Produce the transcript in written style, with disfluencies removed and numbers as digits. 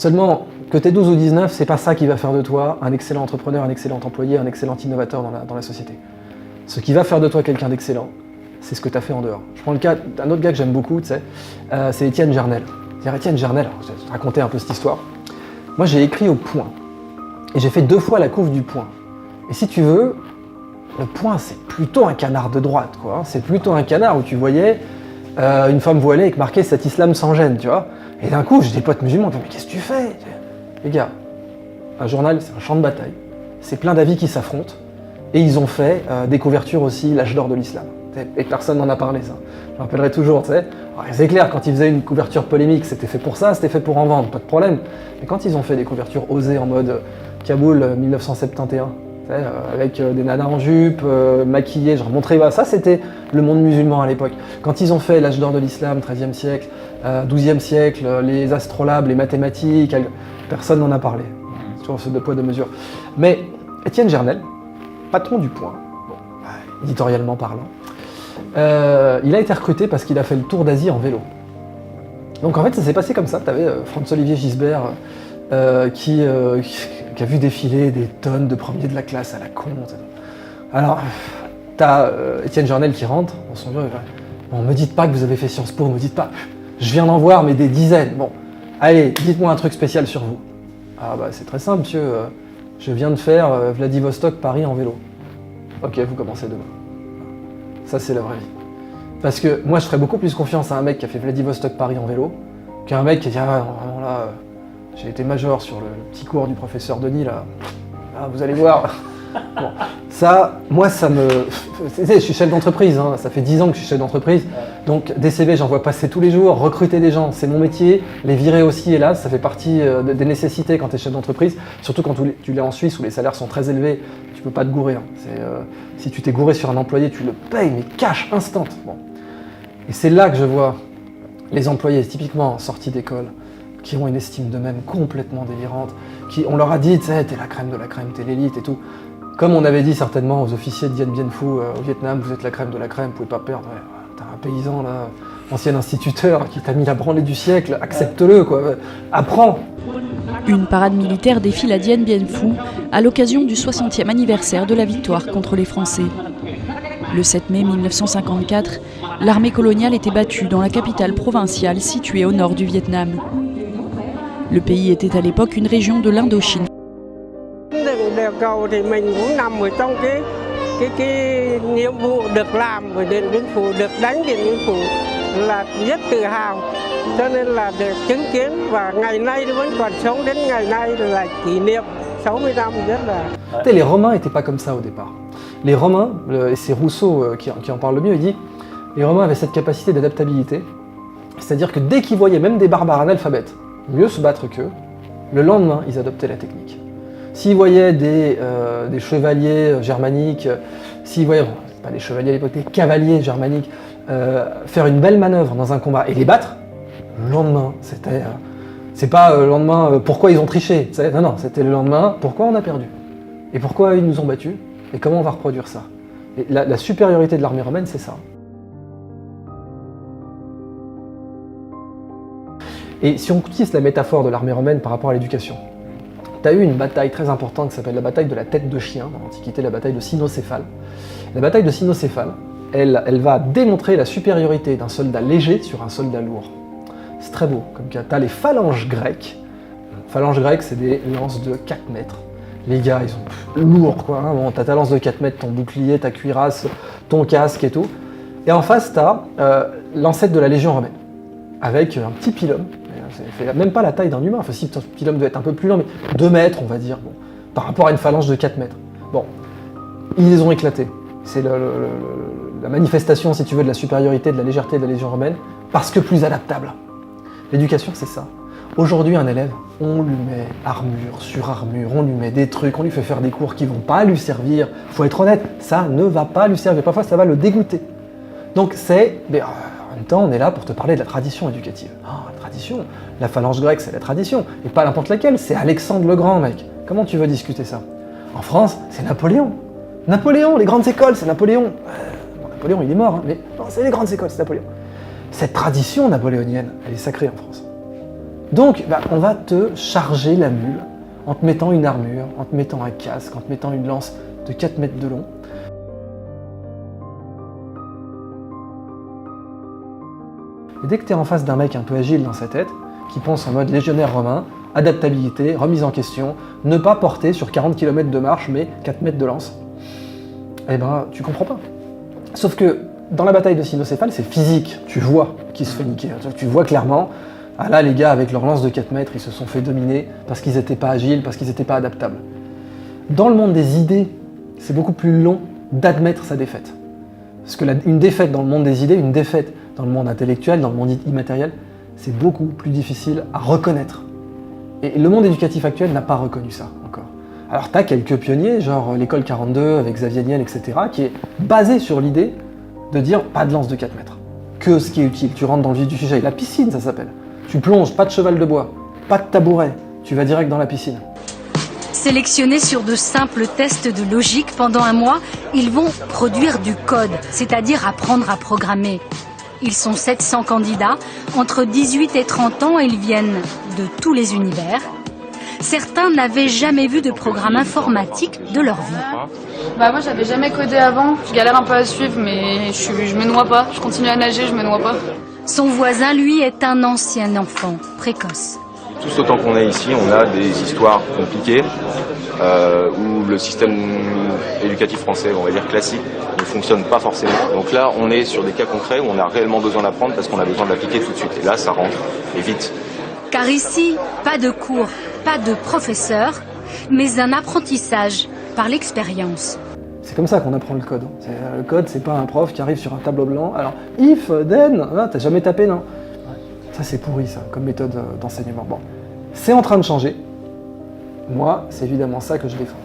Seulement, que t'aies 12 ou 19, c'est pas ça qui va faire de toi un excellent entrepreneur, un excellent employé, un excellent innovateur dans la société. Ce qui va faire de toi quelqu'un d'excellent, c'est ce que tu as fait en dehors. Je prends le cas d'un autre gars que j'aime beaucoup, tu sais, c'est Étienne Jarnel. Étienne Jarnel, je vais te raconter un peu cette histoire. Moi, j'ai écrit au Point. Et j'ai fait 2 fois la couve du Point. Et si tu veux, le Point, c'est plutôt un canard de droite, quoi. C'est plutôt un canard où tu voyais une femme voilée avec marqué « Cet islam sans gêne », tu vois. Et d'un coup, j'ai des potes musulmans qui me disent « Mais qu'est-ce que tu fais ?» Les gars, un journal, c'est un champ de bataille. C'est plein d'avis qui s'affrontent. Et ils ont fait des couvertures aussi, l'âge d'or de l'islam. Et personne n'en a parlé, ça. Je me rappellerai toujours, tu sais. C'est clair, quand ils faisaient une couverture polémique, c'était fait pour ça, c'était fait pour en vendre, pas de problème. Mais quand ils ont fait des couvertures osées en mode Kaboul 1971, avec des nanas en jupe, maquillées, genre montré, ça c'était le monde musulman à l'époque. Quand ils ont fait l'âge d'or de l'islam, 13e siècle, 12e siècle, les astrolabes, les mathématiques, personne n'en a parlé. C'est toujours ce 2 poids 2 mesures. Mais Étienne Jarnel, patron du Point, éditorialement parlant, il a été recruté parce qu'il a fait le tour d'Asie en vélo. Donc en fait ça s'est passé comme ça, tu avais Franz-Olivier Gisbert qui a vu défiler des tonnes de premiers de la classe à la con. Alors t'as Étienne Jarnel qui rentre dans son bureau, bon, me dites pas que vous avez fait Sciences Po, me dites pas, je viens d'en voir mais des dizaines, bon, allez, dites-moi un truc spécial sur vous. Ah bah c'est très simple monsieur, je viens de faire Vladivostok-Paris en vélo. Ok, vous commencez demain. Ça, c'est la vraie vie. Parce que moi, je ferais beaucoup plus confiance à un mec qui a fait Vladivostok-Paris en vélo qu'à un mec qui a dit « Ah, vraiment là, j'ai été major sur le petit cours du professeur Denis, là. Ah, vous allez voir. » Bon, ça, moi, ça me... Tu sais, je suis chef d'entreprise, hein, ça fait 10 ans que je suis chef d'entreprise. Donc, des CV, j'en vois passer tous les jours. Recruter des gens, c'est mon métier. Les virer aussi, hélas, ça fait partie des nécessités quand tu es chef d'entreprise. Surtout quand tu l'es en Suisse où les salaires sont très élevés. Tu peux pas te gourer. Hein. Si tu t'es gouré sur un employé, tu le payes, mais cash, instant. Bon. Et c'est là que je vois les employés, typiquement sortis d'école, qui ont une estime d'eux-mêmes complètement délirante. On leur a dit, tu sais, t'es la crème de la crème, t'es l'élite et tout. Comme on avait dit certainement aux officiers de Dien Bien Phu au Vietnam, vous êtes la crème de la crème, vous pouvez pas perdre. Ouais, t'as un paysan là, ancien instituteur qui t'a mis la branlée du siècle, accepte-le quoi, apprends. Une parade militaire défile à Dien Bien Phu à l'occasion du 60e anniversaire de la victoire contre les Français. Le 7 mai 1954, l'armée coloniale était battue dans la capitale provinciale située au nord du Vietnam. Le pays était à l'époque une région de l'Indochine. Là rất tự hào, cho nên là để chứng kiến và ngày nay vẫn còn sống đến ngày nay là kỷ niệm 60 năm rất là... Les Romains n'étaient pas comme ça au départ. Les Romains, et c'est Rousseau qui en parle le mieux, il dit les Romains avaient cette capacité d'adaptabilité, c'est-à-dire que dès qu'ils voyaient même des barbares analphabètes mieux se battre qu'eux, le lendemain ils adoptaient la technique. S'ils voyaient des chevaliers germaniques, s'ils voyaient, bon, pas des chevaliers à l'époque, des cavaliers germaniques, faire une belle manœuvre dans un combat et les battre, le lendemain, c'était... c'est pas le lendemain, pourquoi ils ont triché, non, c'était le lendemain, pourquoi on a perdu. Et pourquoi ils nous ont battus, et comment on va reproduire ça. Et la supériorité de l'armée romaine, c'est ça. Et si on utilise la métaphore de l'armée romaine par rapport à l'éducation, tu as eu une bataille très importante qui s'appelle la bataille de la tête de chien, dans l'Antiquité, la bataille de Cynocéphale. La bataille de Cynocéphale, elle va démontrer la supériorité d'un soldat léger sur un soldat lourd. C'est très beau, comme cas. Tu as les phalanges grecques. Phalanges grecques, c'est des lances de 4 mètres. Les gars, ils sont lourds, quoi. Hein. Bon, t'as ta lance de 4 mètres, ton bouclier, ta cuirasse, ton casque et tout. Et en face, t'as l'ancêtre de la Légion romaine, avec un petit pilum. Ça fait même pas la taille d'un humain. Enfin, si, ton pilum doit être un peu plus lent, mais 2 mètres, on va dire, bon, par rapport à une phalange de 4 mètres. Bon, ils les ont éclatés. C'est la manifestation, si tu veux, de la supériorité, de la légèreté de la Légion romaine, parce que plus adaptable. L'éducation, c'est ça. Aujourd'hui, un élève, on lui met armure sur armure, on lui met des trucs, on lui fait faire des cours qui vont pas lui servir. Faut être honnête, ça ne va pas lui servir. Parfois, ça va le dégoûter. Donc mais en même temps, on est là pour te parler de la tradition éducative. Oh, la tradition, la phalange grecque, c'est la tradition. Et pas n'importe laquelle, c'est Alexandre le Grand, mec. Comment tu veux discuter ça? En France, c'est Napoléon. Napoléon, les grandes écoles, c'est Napoléon. Bon, Napoléon, il est mort, hein, mais c'est les grandes écoles, c'est Napoléon. Cette tradition napoléonienne, elle est sacrée en France. Donc, on va te charger la mule en te mettant une armure, en te mettant un casque, en te mettant une lance de 4 mètres de long. Et dès que tu es en face d'un mec un peu agile dans sa tête, qui pense en mode légionnaire romain, adaptabilité, remise en question, ne pas porter sur 40 km de marche mais 4 mètres de lance, eh ben tu comprends pas. Sauf que dans la bataille de Cynocéphale, c'est physique, tu vois qui se fait niquer, tu vois clairement, ah là les gars avec leur lance de 4 mètres, ils se sont fait dominer parce qu'ils n'étaient pas agiles, parce qu'ils n'étaient pas adaptables. Dans le monde des idées, c'est beaucoup plus long d'admettre sa défaite. Parce que une défaite dans le monde des idées, une défaite dans le monde intellectuel, dans le monde immatériel, c'est beaucoup plus difficile à reconnaître. Et le monde éducatif actuel n'a pas reconnu ça encore. Alors t'as quelques pionniers, genre l'école 42 avec Xavier Niel, etc., qui est basée sur l'idée de dire pas de lance de 4 mètres. Que ce qui est utile, tu rentres dans le vif du sujet. La piscine, ça s'appelle. Tu plonges, pas de cheval de bois, pas de tabouret, tu vas direct dans la piscine. Sélectionnés sur de simples tests de logique pendant un mois, ils vont produire du code, c'est-à-dire apprendre à programmer. Ils sont 700 candidats, entre 18 et 30 ans, et ils viennent de tous les univers. Certains n'avaient jamais vu de programme informatique de leur vie. Moi j'avais jamais codé avant, je galère un peu à suivre mais je me noie pas, je continue à nager, je me noie pas. Son voisin, lui, est un ancien enfant, précoce. Tous autant qu'on est ici, on a des histoires compliquées où le système éducatif français, on va dire classique, ne fonctionne pas forcément. Donc là, on est sur des cas concrets où on a réellement besoin d'apprendre parce qu'on a besoin de l'appliquer tout de suite. Et là, ça rentre, et vite. Car ici, pas de cours, pas de professeur, mais un apprentissage par l'expérience. C'est comme ça qu'on apprend le code. Le code, c'est pas un prof qui arrive sur un tableau blanc. Alors, if, then, t'as jamais tapé, non? Ça, c'est pourri, ça, comme méthode d'enseignement. Bon, c'est en train de changer. Moi, c'est évidemment ça que je défends.